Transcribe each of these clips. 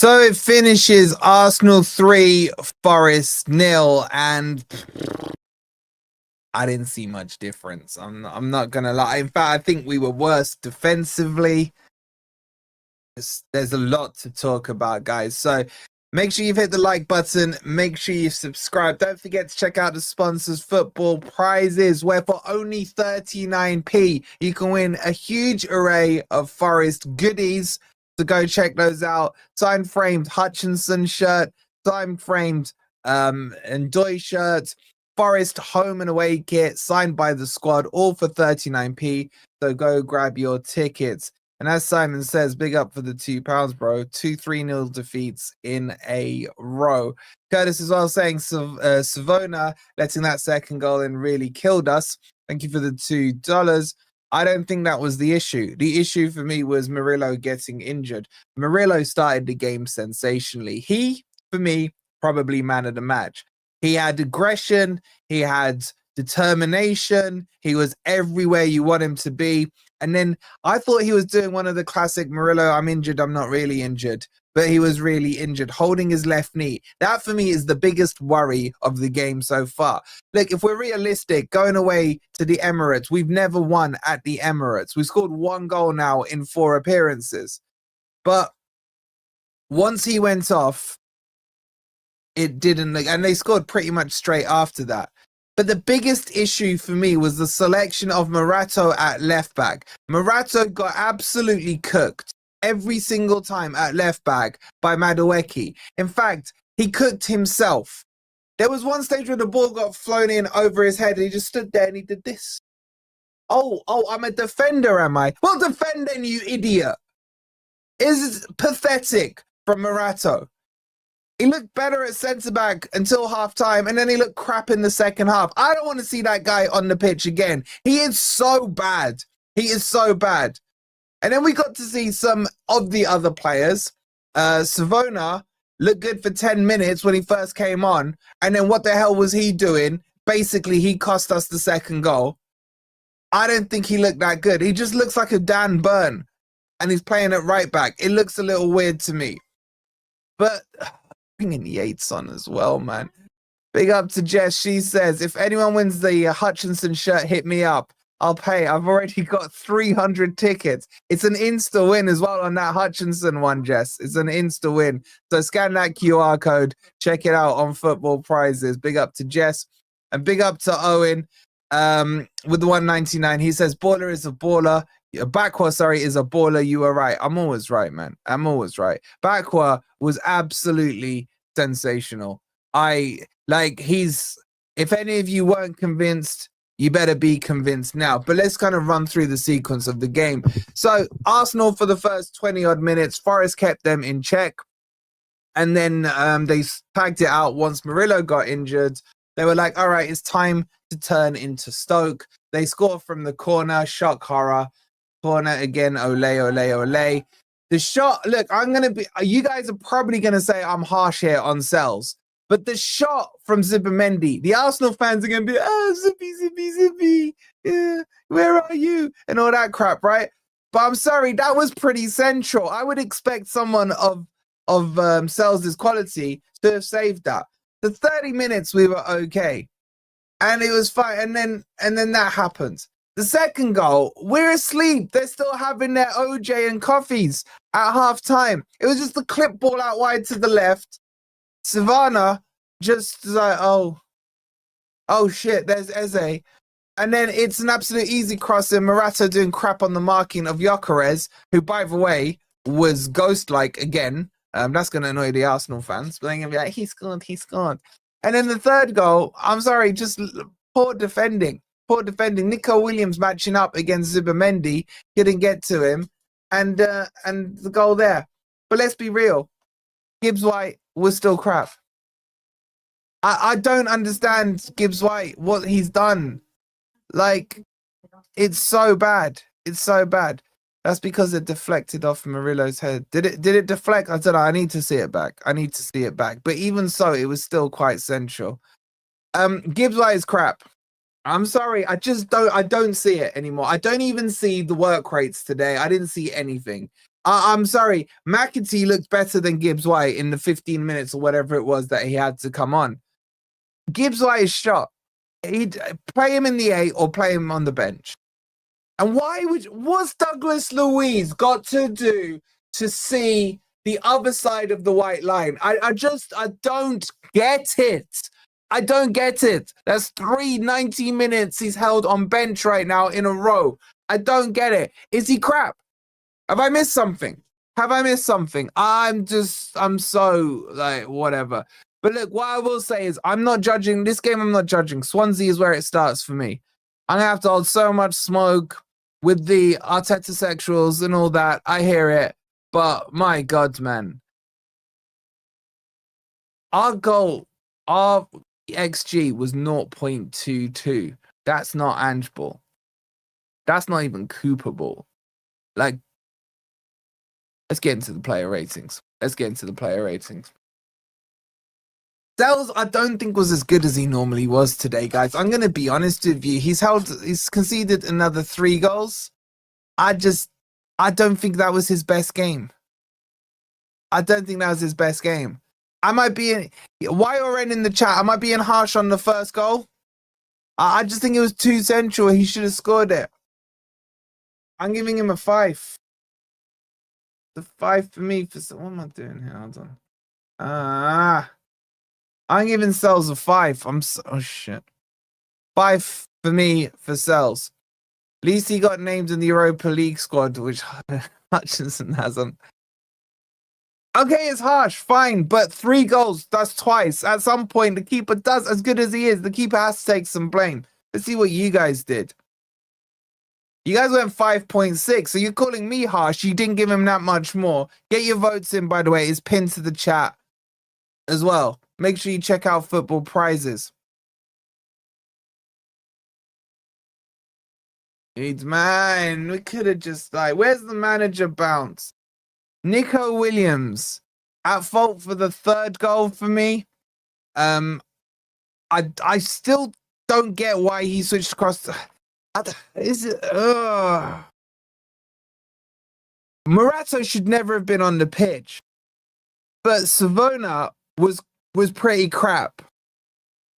So it finishes Arsenal 3, Forest 0, and I didn't see much difference. I'm not gonna lie. In fact, I think we were worse defensively. There's a lot to talk about, guys. So make sure you've hit the like button. Make sure you've subscribed. Don't forget to check out the sponsors, Football Prizes, where for only 39p, you can win a huge array of Forest goodies. So go check those out. Signed framed Hutchinson shirt, signed framed Ndoye shirt, Forest home and away kit, signed by the squad, all for 39p. So go grab your tickets. And as Simon says, big up for the £2, bro. 2 3-0 defeats in a row. Curtis as well saying Savona letting that second goal in really killed us. Thank you for the $2. I don't think that was the issue. The issue for me was Murillo getting injured. Murillo started the game sensationally. He, for me, probably man of the match. He had aggression. He had determination. He was everywhere you want him to be. And then I thought he was doing one of the classic Murillo, I'm injured, I'm not really injured. But he was really injured, holding his left knee. That, for me, is the biggest worry of the game so far. Look, if we're realistic, going away to the Emirates, we've never won at the Emirates. We scored 1 goal now in 4 appearances. But once he went off, it didn't, and they scored pretty much straight after that. But the biggest issue for me was the selection of Morato at left back. Morato got absolutely cooked every single time at left back by Ndoye. In fact, he cooked himself. There was one stage where the ball got flown in over his head and he just stood there and he did this. Oh, I'm a defender, am I? Well, defend then, you idiot. Is pathetic from Morato. He looked better at centre-back until half-time, and then he looked crap in the second half. I don't want to see that guy on the pitch again. He is so bad. He is so bad. And then we got to see some of the other players. Savona looked good for 10 minutes when he first came on, and then what the hell was he doing? Basically, he cost us the second goal. I don't think he looked that good. He just looks like a Dan Burn, and he's playing at right back. It looks a little weird to me. But bringing Yates on as well, man. Big up to Jess. She says, if anyone wins the Hutchinson shirt, hit me up. I'll pay. I've already got 300 tickets. It's an insta win as well on that Hutchinson one, Jess. It's an insta win. So scan that QR code. Check it out on Football Prizes. Big up to Jess. And big up to Owen with the 199. He says, baller is a baller. Bakwa, sorry, is a baller. You are right. I'm always right, man. I'm always right. Bakwa was absolutely sensational. If any of you weren't convinced, you better be convinced now. But let's kind of run through the sequence of the game. So Arsenal for the first 20 odd minutes, Forest kept them in check. And then they tagged it out once Murillo got injured. They were like, all right, it's time to turn into Stoke. They score from the corner, shock horror. Corner again, ole, ole, ole. The shot, look, you guys are probably going to say I'm harsh here on Sels. But the shot from Zubimendi, the Arsenal fans are going to be, Zippy, Zippy, Zippy, yeah, where are you? And all that crap, right? But I'm sorry, that was pretty central. I would expect someone of Sels' quality to have saved that. The 30 minutes we were okay. And it was fine. And then that happened. The second goal, we're asleep. They're still having their OJ and coffees at half time. It was just the clip ball out wide to the left. Savannah just like, oh shit, there's Eze. And then it's an absolute easy cross and Morato doing crap on the marking of Gyökeres, who, by the way, was ghost-like again. That's going to annoy the Arsenal fans. But they're going to be like, he scored. And then the third goal, I'm sorry, just Poor defending. Poor defending. Nico Williams matching up against Zubimendi, couldn't get to him, and the goal there. But let's be real, Gibbs White was still crap. I don't understand Gibbs White, what he's done. Like, it's so bad. It's so bad. That's because it deflected off Murillo's head. Did it deflect? I don't know. I need to see it back. But even so, it was still quite central. Gibbs White is crap. I'm sorry. I don't see it anymore. I don't even see the work rates today. I didn't see anything. I'm sorry. McAtee looked better than Gibbs White in the 15 minutes or whatever it was that he had to come on. Gibbs White is shot. He'd play him in the 8 or play him on the bench. And what's Douglas Luiz got to do to see the other side of the white line? I don't get it. I don't get it. That's 90 minutes he's held on bench right now in a row. I don't get it. Is he crap? Have I missed something? I'm so like, whatever. But look, what I will say is I'm not judging this game. I'm not judging. Swansea is where it starts for me. I'm going to have to hold so much smoke with the Arteta sexuals and all that. I hear it. But my God, man. Our XG was 0.22. That's not Ange ball. That's not even Cooper ball. Like, let's get into the player ratings. Sels, I don't think was as good as he normally was today, guys. I'm going to be honest with you. He's conceded another 3 goals. I don't think that was his best game. I might be YRN in the chat. I might be harsh on the first goal. I just think it was too central. He should have scored it. I'm giving him a 5. The 5 for me. What am I doing here? Hold on. I'm giving Sels a 5. Oh shit. 5 for me for Sels. At least he got named in the Europa League squad, which Hutchinson hasn't. Okay, it's harsh, fine, but 3 goals, that's twice. At some point, the keeper does, as good as he is, the keeper has to take some blame. Let's see what you guys did. You guys went 5.6, so you're calling me harsh. You didn't give him that much more. Get your votes in, by the way. It's pinned to the chat as well. Make sure you check out football prizes. Man, we could have just like, where's the manager bounce? Nico Williams at fault for the 3rd goal for me. I still don't get why he switched across. Morato should never have been on the pitch, but Savona was pretty crap.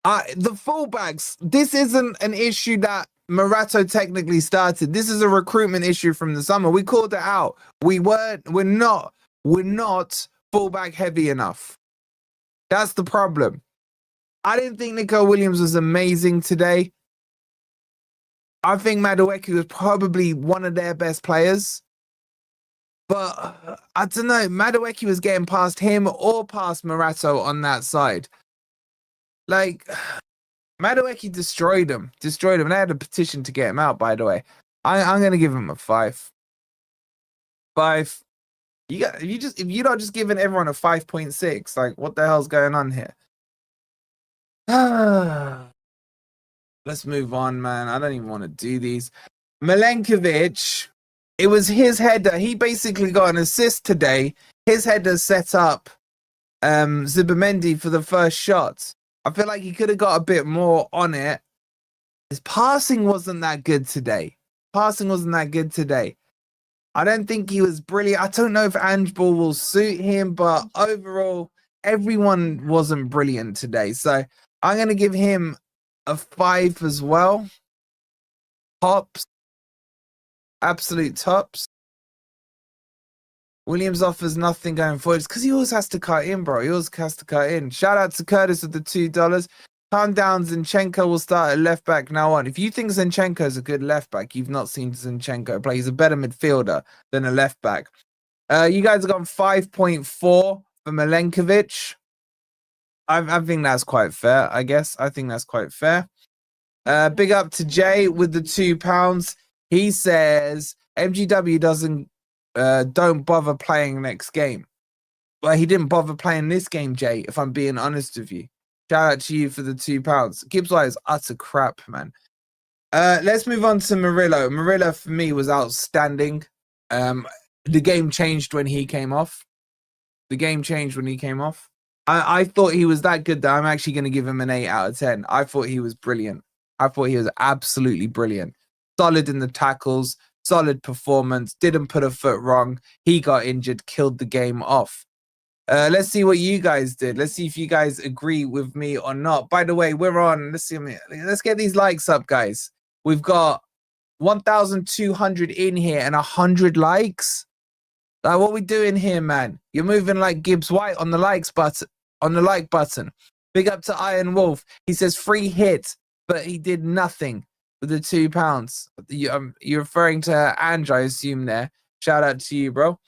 The fullbacks, this isn't an issue that Morato technically started. This is a recruitment issue from the summer. We called it out. We're not fullback heavy enough. That's the problem. I didn't think Nico Williams was amazing today. I think Madueke was probably one of their best players. But I don't know. Madueke was getting past him or past Morato on that side. Like, Madueke destroyed him. And I had a petition to get him out, by the way. I'm going to give him a 5. 5. If you're not just giving everyone a 5.6, like, what the hell's going on here? Let's move on, man. I don't even want to do these. Milenkovic, it was his header. He basically got an assist today. His header set up Zubimendi for the first shot. I feel like he could have got a bit more on it. His passing wasn't that good today. I don't think he was brilliant. I don't know if Ange ball will suit him, but overall, everyone wasn't brilliant today. So I'm going to give him a 5 as well. Tops. Absolute tops. Williams offers nothing going forward. It's because he always has to cut in, bro. Shout out to Curtis with the $2. Calm down. Zinchenko will start at left back now on. If you think Zinchenko is a good left back, you've not seen Zinchenko play. He's a better midfielder than a left back. You guys have gone 5.4 for Milenkovic. I think that's quite fair, I guess. Big up to Jay with the £2. He says MGW don't bother playing next game. Well, he didn't bother playing this game, Jay, if I'm being honest with you. Shout out to you for the £2. Gibbs White is utter crap, man. Let's move on to Murillo. Murillo for me was outstanding. The game changed when he came off. I thought he was that good that I'm actually going to give him an 8 out of 10. I thought he was brilliant. I thought he was absolutely brilliant. Solid in the tackles, solid performance, didn't put a foot wrong. He got injured, killed the game off. Let's see what you guys did. Let's see if you guys agree with me or not. By the way, we're on. Let's get these likes up, guys. We've got 1,200 in here and 100 likes. Like, what we doing here, man? You're moving like Gibbs White on the likes button. On the like button. Big up to Iron Wolf. He says free hit, but he did nothing with the £2. You're referring to Ange, I assume there. Shout out to you, bro.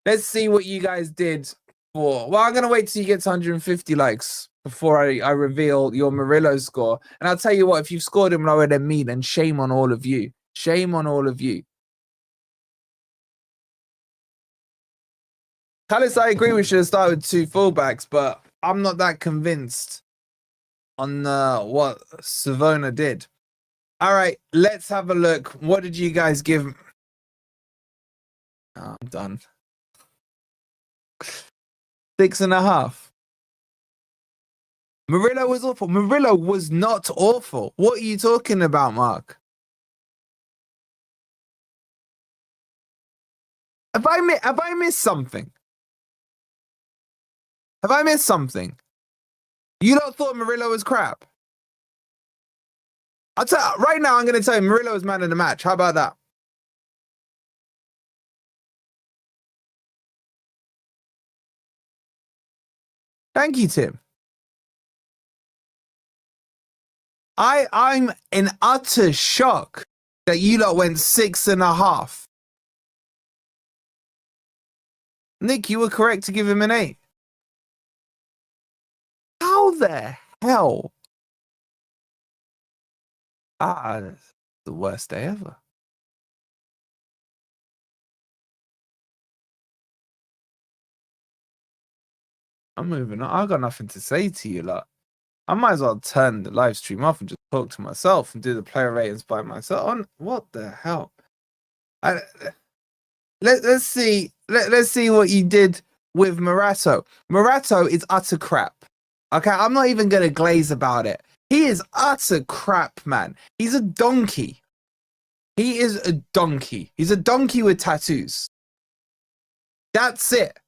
Let's see what you guys did for. Well, I'm gonna wait till you get to 150 likes before I reveal your Murillo score. And I'll tell you what, if you've scored him lower than me, then shame on all of you. Shame on all of you. Callis, I agree we should have started with 2 fullbacks, but I'm not that convinced on what Savona did. All right, let's have a look. What did you guys give? Oh, I'm done. 6.5. Murillo was awful. Murillo was not awful. What are you talking about, Mark? Have I missed something? Have I missed something? You don't thought Murillo was crap? Right now, I'm going to tell you Murillo was man of the match. How about that? Thank you, Tim. I'm in utter shock that you lot went 6.5. Nick, you were correct to give him an 8. How the hell? That's the worst day ever. I'm moving on. I've got nothing to say to you lot. I might as well turn the live stream off and just talk to myself and do the player ratings by myself. What the hell? Let's see. Let's see what you did with Morato. Morato is utter crap. Okay, I'm not even gonna glaze about it. He is utter crap, man. He's a donkey. He is a donkey. He's a donkey with tattoos. That's it.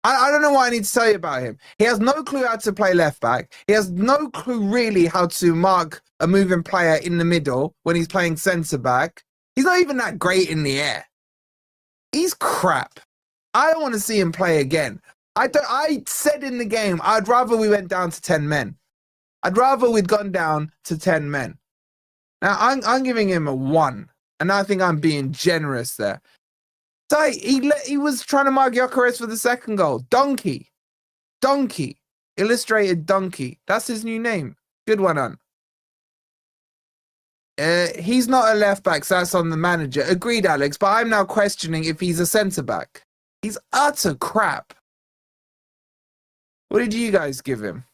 I don't know what I need to tell you about him. He has no clue how to play left back. He has no clue really how to mark a moving player in the middle when he's playing centre back. He's not even that great in the air. He's crap. I don't want to see him play again. I said in the game, I'd rather we went down to 10 men. I'd rather we'd gone down to 10 men. Now, I'm giving him a 1, and I think I'm being generous there. So he was trying to mark Gyökeres for the second goal. Donkey. Illustrated Donkey. That's his new name. Good one on. He's not a left back, so that's on the manager. Agreed, Alex, but I'm now questioning if he's a centre back. He's utter crap. What did you guys give him?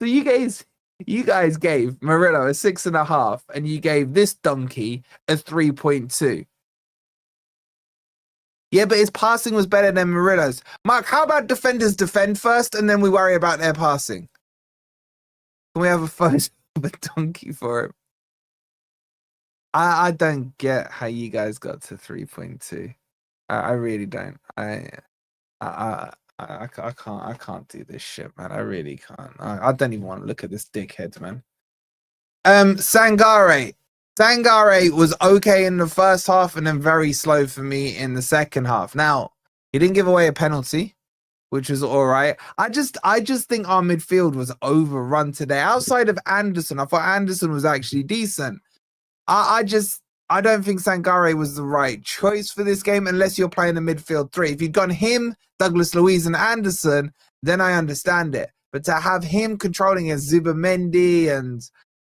So you guys gave Murillo a 6.5, and you gave this donkey a 3.2. Yeah, but his passing was better than Murillo's. Mark, how about defenders defend first, and then we worry about their passing? Can we have a photo of a donkey for him? I don't get how you guys got to 3.2. I really don't. I can't do this shit, man. I really can't. I don't even want to look at this dickhead, man. Sangare. Sangare was okay in the first half and then very slow for me in the second half. Now, he didn't give away a penalty, which was all right. I just think our midfield was overrun today. Outside of Anderson, I thought Anderson was actually decent. I don't think Sangare was the right choice for this game unless you're playing a midfield 3. If you'd gone him, Douglas Luiz and Anderson, then I understand it. But to have him controlling as Zubamendi and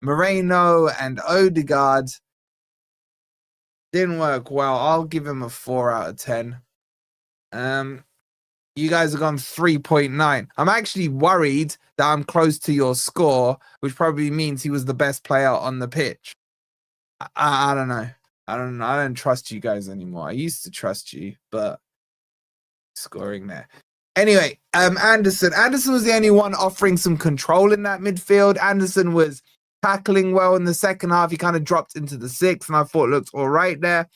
Moreno and Odegaard didn't work well. I'll give him a 4 out of 10. You guys have gone 3.9. I'm actually worried that I'm close to your score, which probably means he was the best player on the pitch. I don't know. I don't trust you guys anymore. I used to trust you, but scoring there. Anyway, Anderson. Anderson was the only one offering some control in that midfield. Anderson was tackling well in the second half. He kind of dropped into the 6th, and I thought looked all right there.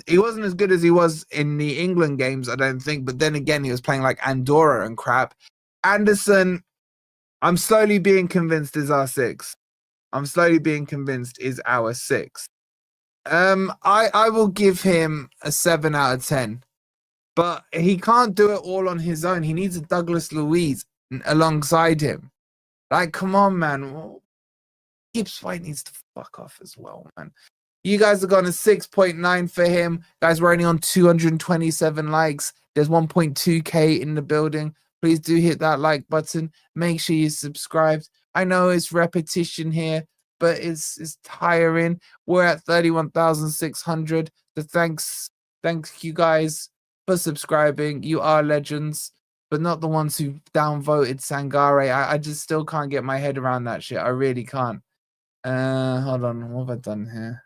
He wasn't as good as he was in the England games, I don't think. But then again, he was playing like Andorra and crap. Anderson, I'm slowly being convinced is our 6th. I'm slowly being convinced is our 6th. I will give him a 7 out of 10. But he can't do it all on his own. He needs a Douglas Luiz alongside him. Like, come on, man. Gibbs White needs to fuck off as well, man. You guys have gone a 6.9 for him. Guys, we're only on 227 likes. There's 1.2k in the building. Please do hit that like button. Make sure you're subscribed. I know it's repetition here, but it's tiring. We're at 31,600. So thanks you guys for subscribing. You are legends, but not the ones who downvoted Sangare. I just still can't get my head around that shit. I really can't. Hold on. What have I done here?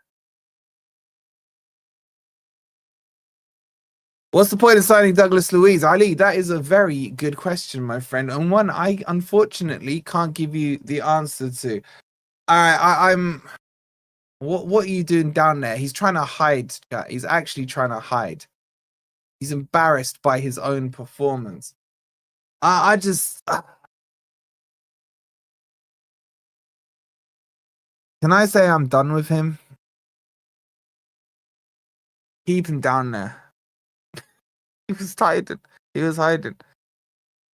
What's the point of signing Douglas Luiz? Ali, that is a very good question, my friend, and one I unfortunately can't give you the answer to. All right, I'm. What are you doing down there? He's trying to hide. He's actually trying to hide. He's embarrassed by his own performance. I just. Can I say I'm done with him? Keep him down there. He was hiding. He was hiding.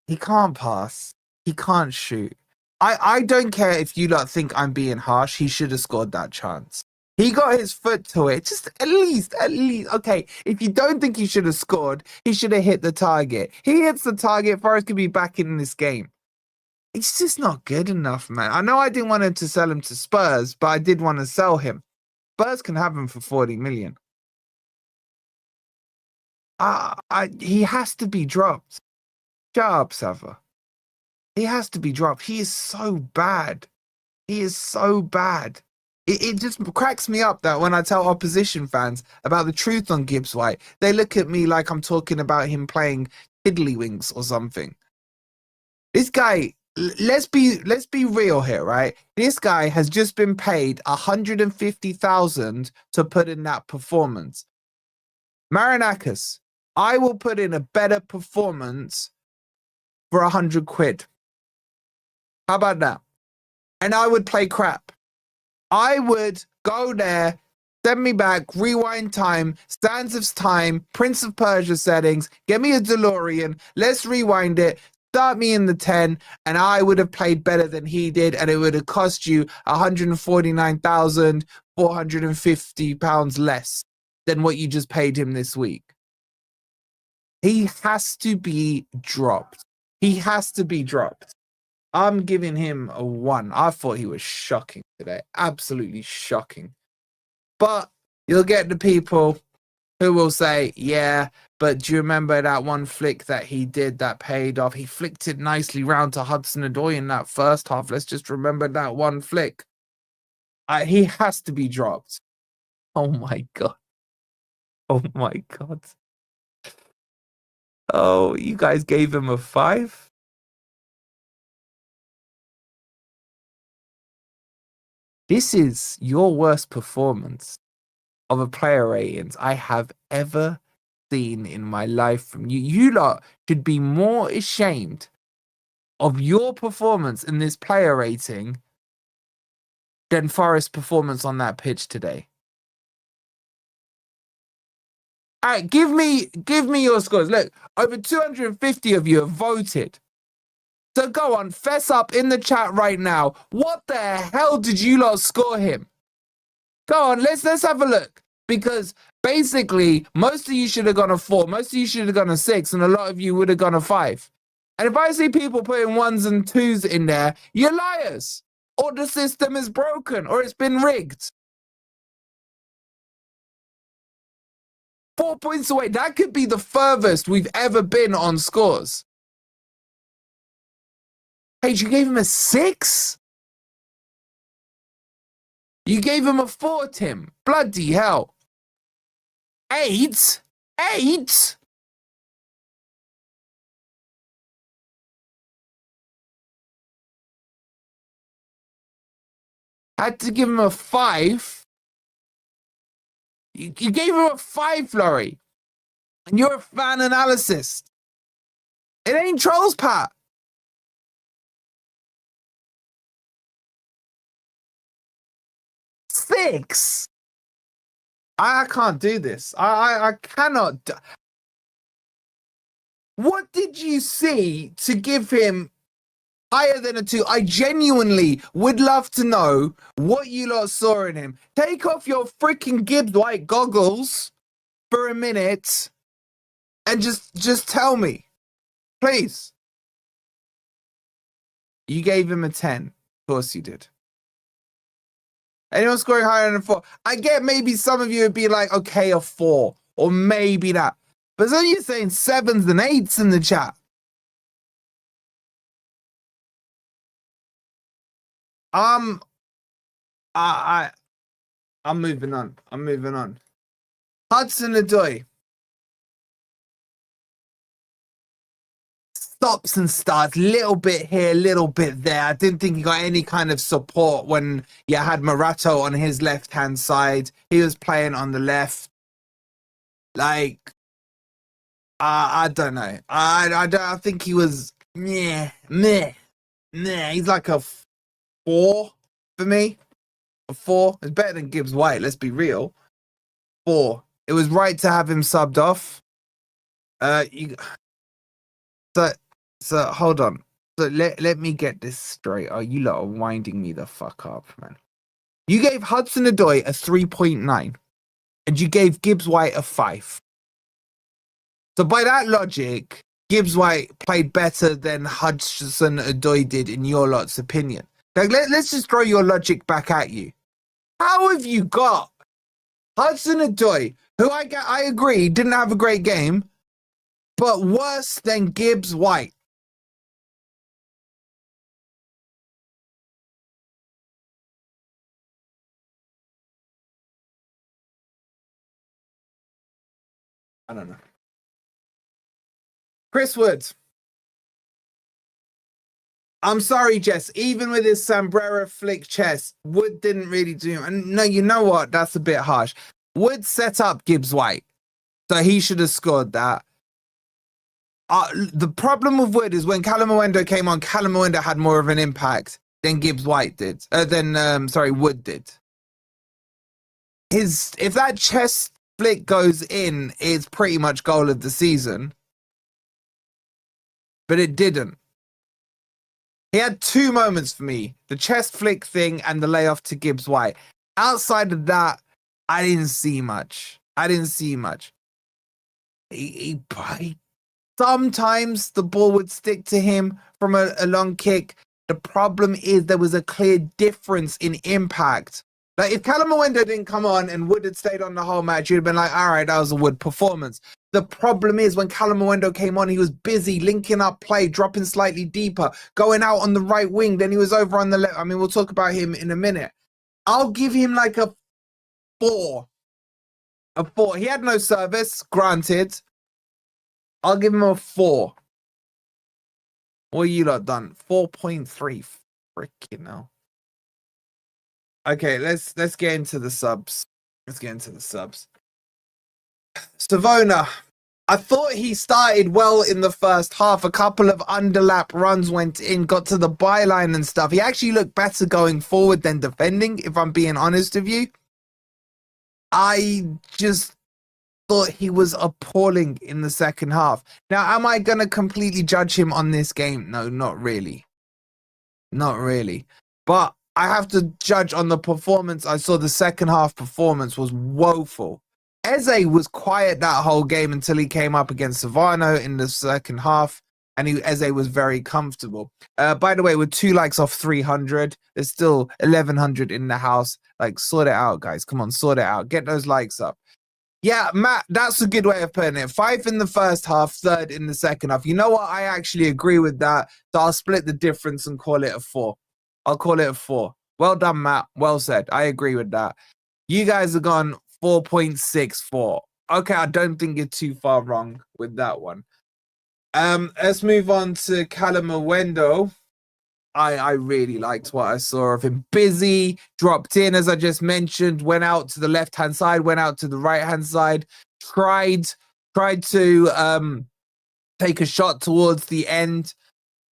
He can't pass. He can't shoot. I don't care if you lot think I'm being harsh. He should have scored that chance. He got his foot to it. Just at least. Okay, if you don't think he should have scored, he should have hit the target. He hits the target, Forest could be back in this game. It's just not good enough, man. I know I didn't want to sell him to Spurs, but I did want to sell him. Spurs can have him for 40 million. He has to be dropped. Shut up, Sava. He has to be dropped. He is so bad. He is so bad. It just cracks me up that when I tell opposition fans about the truth on Gibbs White, they look at me like I'm talking about him playing tiddlywinks or something. This guy, let's be real here, right? This guy has just been paid 150,000 to put in that performance. Marinakis, I will put in a better performance for 100 quid. How about that? And I would play crap. I would go there, send me back, rewind time, Sands of Time, Prince of Persia settings, get me a DeLorean, let's rewind it, start me in the 10, and I would have played better than he did, and it would have cost you £149,450 less than what you just paid him this week. He has to be dropped. He has to be dropped. I'm giving him a 1. I thought he was shocking today. Absolutely shocking. But you'll get the people who will say, yeah, but do you remember that one flick that he did that paid off? He flicked it nicely round to Hutchinson Ndoye in that first half. Let's just remember that one flick. He has to be dropped. Oh, my God. Oh, my God. Oh, you guys gave him a 5? This is your worst performance of a player ratings I have ever seen in my life from you. You lot should be more ashamed of your performance in this player rating than Forest's performance on that pitch today. All right, give me your scores. Look, over 250 of you have voted. So go on, fess up in the chat right now. What the hell did you lot score him? Go on, let's have a look. Because basically, most of you should have gone a 4, most of you should have gone a 6, and a lot of you would have gone a 5. And if I see people putting 1s and 2s in there, you're liars. or the system is broken, or it's been rigged. 4 points away. That could be the furthest we've ever been on scores. Hey, you gave him a 6? You gave him a 4, Tim. Bloody hell. 8? 8? Had to give him a 5. You gave him a 5, Florrie. And you're a fan analyst. It ain't trolls, Pat. 6. I can't do this. I cannot. What did you see to give him higher than a 2? I genuinely would love to know what you lot saw in him. Take off your freaking Gibbs White goggles for a minute and just tell me, please. You gave him a 10. Of course you did. Anyone scoring higher than a 4? I get maybe some of you would be like, okay, a 4, or maybe that. But some of you saying 7s and 8s in the chat. I'm moving on. I'm moving on. Hutchinson Ndoye. Stops and starts, little bit here, little bit there. I didn't think he got any kind of support when you had Marato on his left-hand side. He was playing on the left. Like, I don't know. I think he was meh. He's like a 4 for me. A 4. It's better than Gibbs White, let's be real. 4. It was right to have him subbed off. So hold on. So let me get this straight. Oh, you lot are winding me the fuck up, man. You gave Hutchinson Ndoye a 3.9, and you gave Gibbs White a 5. So by that logic, Gibbs White played better than Hutchinson Ndoye did, in your lot's opinion. Like, let's just throw your logic back at you. How have you got Hutchinson Ndoye, who I agree didn't have a great game, but worse than Gibbs White? I don't know. Chris Woods. I'm sorry, Jess. Even with his sombrero flick chest, Wood didn't really do him. And no, you know what? That's a bit harsh. Wood set up Gibbs White, so he should have scored that. The problem with Wood is when Callum Owendo came on, Callum Owendo had more of an impact than Gibbs White did. Wood did. If that chest flick goes in, it's pretty much goal of the season. But it didn't. He had 2 moments for me. The chest flick thing and the layoff to Gibbs White. Outside of that, I didn't see much. He sometimes the ball would stick to him from a long kick. The problem is there was a clear difference in impact. Like, if Callum Owendo didn't come on and Wood had stayed on the whole match, you'd have been like, all right, that was a Wood performance. The problem is when Callum Owendo came on, he was busy linking up play, dropping slightly deeper, going out on the right wing. Then he was over on the left. I mean, we'll talk about him in a minute. I'll give him like a 4. A 4. He had no service, granted. I'll give him a 4. What you lot done? 4.3. Freaking hell. Okay, let's get into the subs. Savona, I thought he started well in the first half. A couple of underlap runs went in, got to the byline and stuff. He actually looked better going forward than defending, if I'm being honest with you. I just thought he was appalling in the second half. Now, am I going to completely judge him on this game? No, not really. But I have to judge on the performance. I saw the second half performance was woeful. Eze was quiet that whole game until he came up against Savano in the second half. and Eze was very comfortable. By the way, with 2 likes off 300, there's still 1100 in the house. Like, sort it out, guys. Come on, sort it out. Get those likes up. Yeah, Matt, that's a good way of putting it. 5 in the first half, 3rd in the second half. You know what? I actually agree with that. So I'll split the difference and call it a 4. I'll call it a 4. Well done, Matt. Well said. I agree with that. You guys have gone 4.64. Okay, I don't think you're too far wrong with that one. Let's move on to Callum Owendo. I really liked what I saw of him. Busy, dropped in, as I just mentioned, went out to the left-hand side, went out to the right-hand side, tried to take a shot towards the end.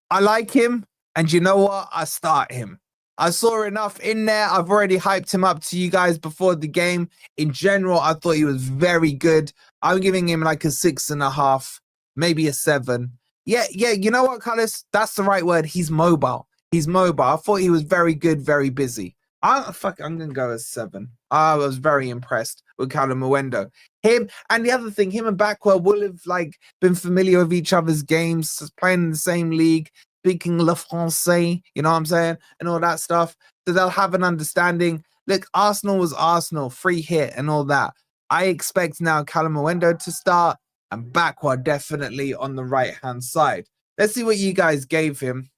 I like him, and you know what? I start him. I saw enough in there. I've already hyped him up to you guys before the game. In general, I thought he was very good. I'm giving him like a 6.5, maybe a 7. Yeah, you know what, Carlos? That's the right word. He's mobile. He's mobile. I thought he was very good, very busy. I'm going to go as 7. I was very impressed with Callum Owendo. Him, and the other thing, him and Backwell will have like been familiar with each other's games, playing in the same league, speaking le français, you know what I'm saying, and all that stuff. So they'll have an understanding. Look, Arsenal was Arsenal, free hit and all that. I expect now Callum Owendo to start and Backwell definitely on the right-hand side. Let's see what you guys gave him.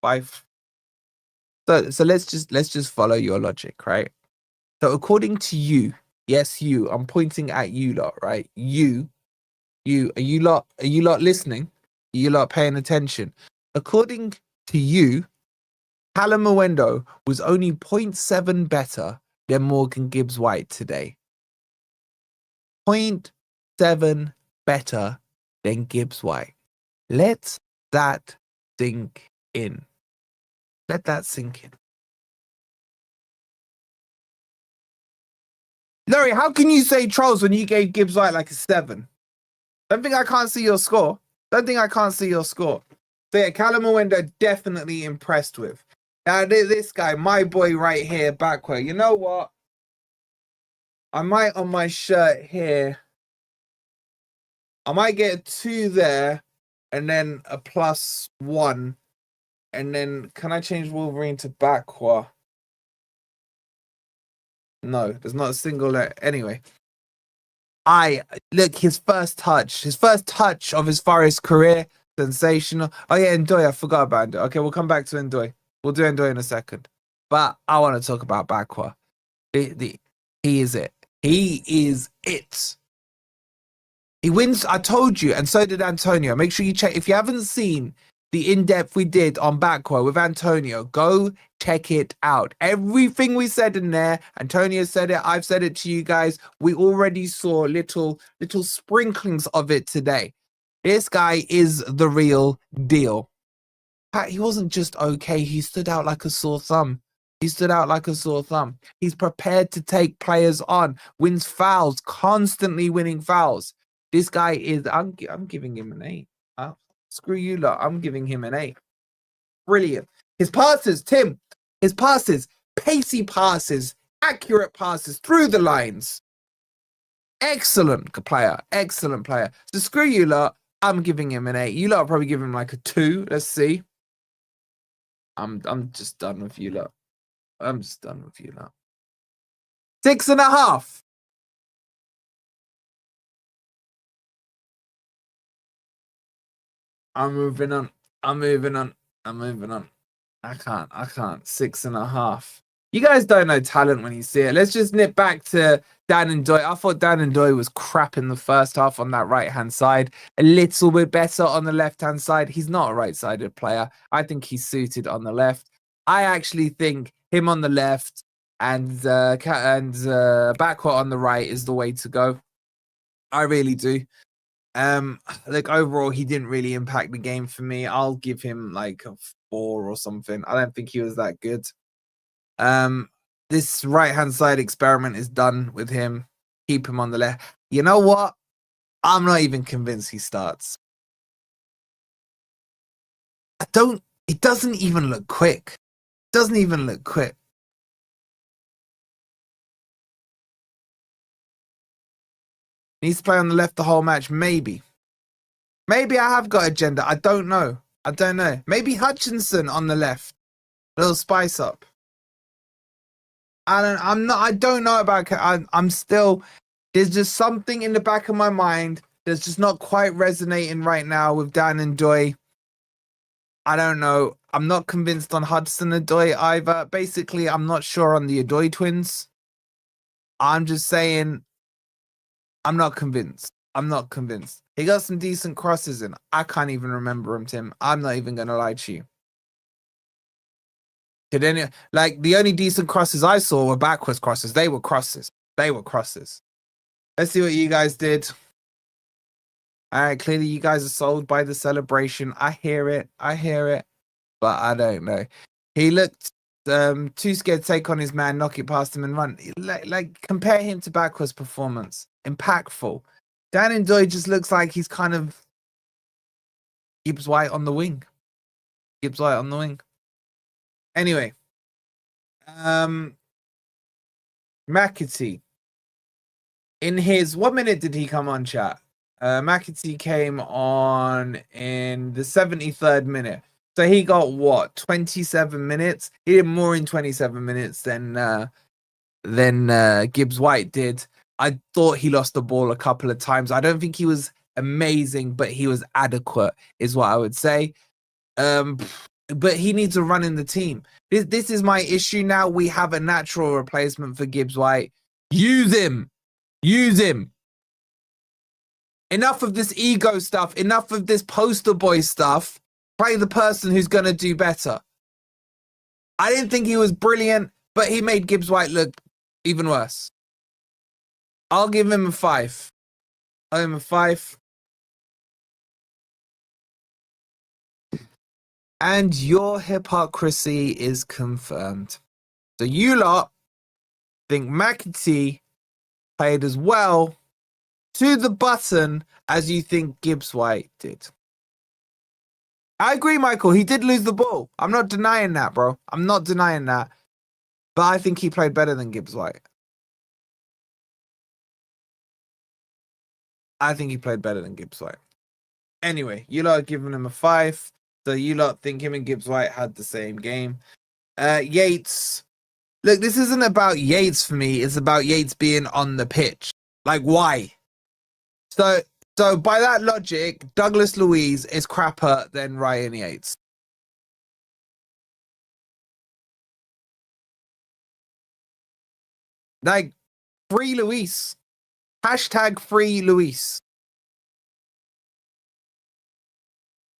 5. So let's just follow your logic, right? So according to you, yes, you, I'm pointing at you lot, right? You, are you lot listening? Are you lot paying attention? According to you, Callum Owendo was only 0.7 better than Morgan Gibbs-White today. 0.7 better than Gibbs-White. Let that sink in. Let that sink in. Larry, how can you say trolls when you gave Gibbs-White like a 7? Don't think I can't see your score. So yeah, Callum Owendo definitely impressed with. Now this guy, my boy right here, Backwell. You know what? I might on my shirt here. I might get a 2 there, and then a +1, and then can I change Wolverine to Backwell? No, there's not a single letter. Anyway, look, his first touch of his Forest career, sensational. Oh yeah, Ndoye, I forgot about Ndoye. Okay, we'll come back to Ndoye. We'll do Ndoye in a second. But I want to talk about Backwell. He is it. He is it. He wins. I told you, and so did Antonio. Make sure you check. If you haven't seen the in-depth we did on Backwell with Antonio, go check it out. Everything we said in there, Antonio said it, I've said it to you guys. We already saw little sprinklings of it today. This guy is the real deal. He wasn't just okay, he stood out like a sore thumb. He's prepared to take players on, wins fouls, constantly winning fouls. This guy is, I'm giving him an 8. Screw you lot, I'm giving him an 8. Brilliant. His passes, Tim, pacey passes, accurate passes through the lines. Excellent player. So screw you lot, I'm giving him an 8. You lot will probably give him like a 2. Let's see. I'm just done with you lot. 6.5. I'm moving on. I can't. 6.5. You guys don't know talent when you see it. Let's just nip back to Dan Ndoye. I thought Dan Ndoye was crap in the first half on that right-hand side. A little bit better on the left-hand side. He's not a right-sided player. I think he's suited on the left. I actually think him on the left and Backwell on the right is the way to go. I really do. Like overall, he didn't really impact the game for me. I'll give him like a 4 or something. I don't think he was that good. This right-hand side experiment is done with him. Keep him on the left. You know what? I'm not even convinced he starts. It doesn't even look quick. Needs to play on the left the whole match, maybe. Maybe I have got agenda. I don't know. I don't know. Maybe Hutchinson on the left. Little spice up. I don't know about. I'm still. There's just something in the back of my mind that's just not quite resonating right now with Dan and Ndoye. I don't know. I'm not convinced on Hudson and Ndoye either. Basically, I'm not sure on the Ndoye twins. I'm just saying, I'm not convinced. I'm not convinced. He got some decent crosses in. I can't even remember him, Tim. I'm not even gonna lie to you. Did any like the only decent crosses I saw were backwards crosses? They were crosses. They were crosses. Let's see what you guys did. All right, clearly you guys are sold by the celebration. I hear it. I hear it. But I don't know. He looked too scared to take on his man, knock it past him and run. Like compare him to backwards performance. Impactful. Dan Ndoye just looks like he's kind of Gibbs White on the wing. Gibbs White on the wing. Anyway. McAtee. In his what minute did he come on, chat? McAtee came on in the 73rd minute. So he got what, 27 minutes? He did more in 27 minutes than Gibbs White did. I thought he lost the ball a couple of times. I don't think he was amazing, but he was adequate, is what I would say. But he needs a run in the team. This is my issue now. We have a natural replacement for Gibbs White. Use him. Use him. Enough of this ego stuff. Enough of this poster boy stuff. Play the person who's going to do better. I didn't think he was brilliant, but he made Gibbs White look even worse. I'll give him a 5. I'll give him a 5. And your hypocrisy is confirmed. So you lot think McAtee played as well to the button as you think Gibbs White did. I agree, Michael. He did lose the ball. I'm not denying that, bro. I'm not denying that. But I think he played better than Gibbs White. I think he played better than Gibbs White. Anyway, you lot are giving him a 5. So you lot think him and Gibbs White had the same game. Yates. Look, this isn't about Yates for me. It's about Yates being on the pitch. Like, why? So by that logic, Douglas Luiz is crapper than Ryan Yates. Like, free Luis. Hashtag free Luis.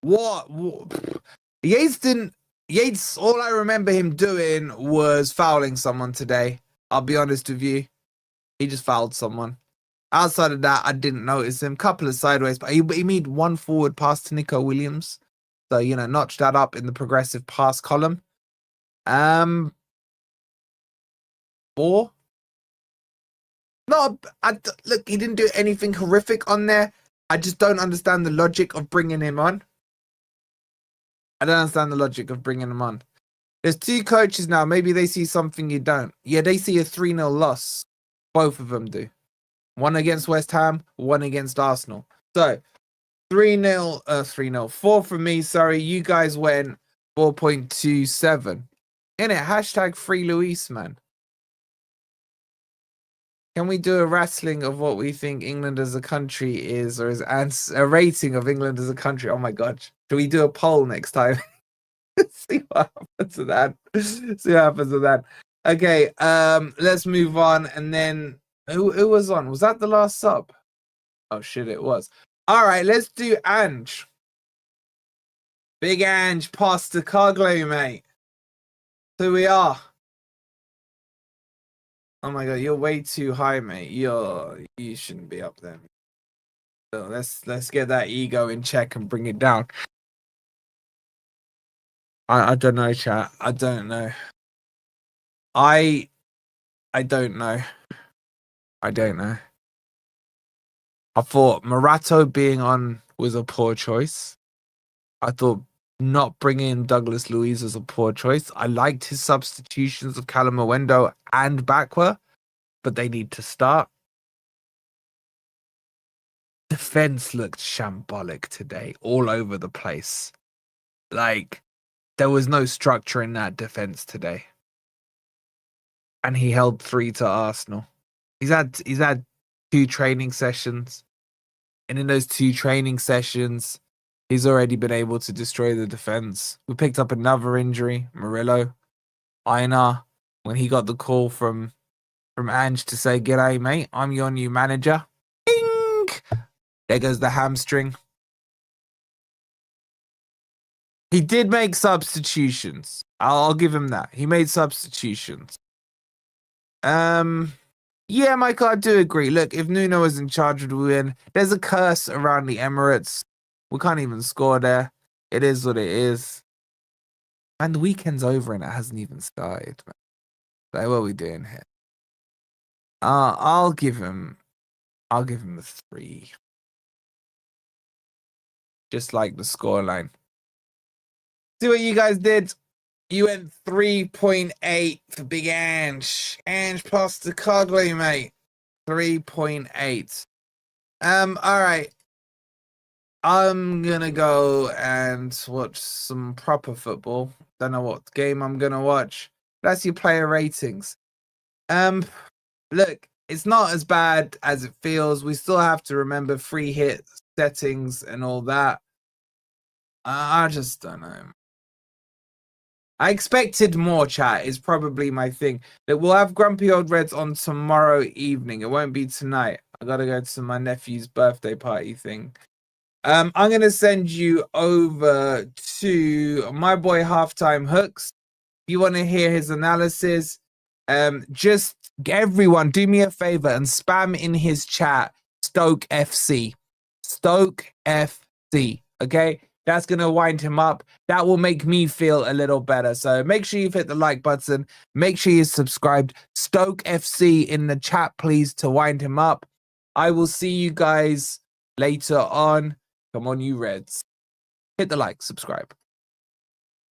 What? Yates, all I remember him doing was fouling someone today. I'll be honest with you. He just fouled someone. Outside of that, I didn't notice him. Couple of sideways, but he made one forward pass to Nico Williams. So, notch that up in the progressive pass column. 4. No, look, he didn't do anything horrific on there. I just don't understand the logic of bringing him on. I don't understand the logic of bringing him on. There's 2 coaches now. Maybe they see something you don't. Yeah, they see a 3-0 loss. Both of them do. One against West Ham, one against Arsenal. So, 3-0, 4 for me. Sorry, you guys went 4.27. In it, hashtag free Luis, man. Can we do a wrestling of what we think England as a country is, or is a rating of England as a country? Oh my God. Should we do a poll next time? See what happens with that. See what happens with that. Okay, let's move on. And then who was on? Was that the last sub? Oh shit, it was. All right, let's do Ange. Big Ange, pasta Coglu, mate. Here we are. Oh my God, you're way too high, mate. You shouldn't be up there. So let's get that ego in check and bring it down. I don't know, chat. I don't know. I don't know. I don't know. I thought Morato being on was a poor choice. I thought not bringing Douglas Luiz was a poor choice. I liked his substitutions of Callum Owendo and Bakwa, but they need to start. defense looked shambolic today, all over the place. Like, there was no structure in that defense today. And he held 3 to Arsenal. He's had 2 training sessions. And in those 2 training sessions, he's already been able to destroy the defense. We picked up another injury, Murillo. Einar, when he got the call from Ange to say, "G'day, mate, I'm your new manager." Ding! There goes the hamstring. He did make substitutions. I'll give him that. He made substitutions. Yeah, Michael, I do agree. Look, if Nuno was in charge, would win. There's a curse around the Emirates. We can't even score there. It is what it is. And the weekend's over and it hasn't even started. Like, what are we doing here? I'll give him a 3. Just like the scoreline. See what you guys did? You went 3.8 for Big Ange. Ange Postecoglou, mate. 3.8. All right. I'm gonna go and watch some proper football. Don't know what game I'm gonna watch. That's your player ratings. Look, it's not as bad as it feels. We still have to remember free hit settings and all that. I just don't know. I expected more, chat, is probably my thing. That we'll have Grumpy Old Reds on tomorrow evening. It won't be tonight. I gotta go to my nephew's birthday party thing. I'm gonna send you over to my boy Halftime Hooks. If you want to hear his analysis, just everyone do me a favor and spam in his chat Stoke FC. Stoke FC. Okay? That's going to wind him up. That will make me feel a little better. So make sure you've hit the like button. Make sure you're subscribed. Stoke FC in the chat, please, to wind him up. I will see you guys later on. Come on, you Reds. Hit the like, subscribe.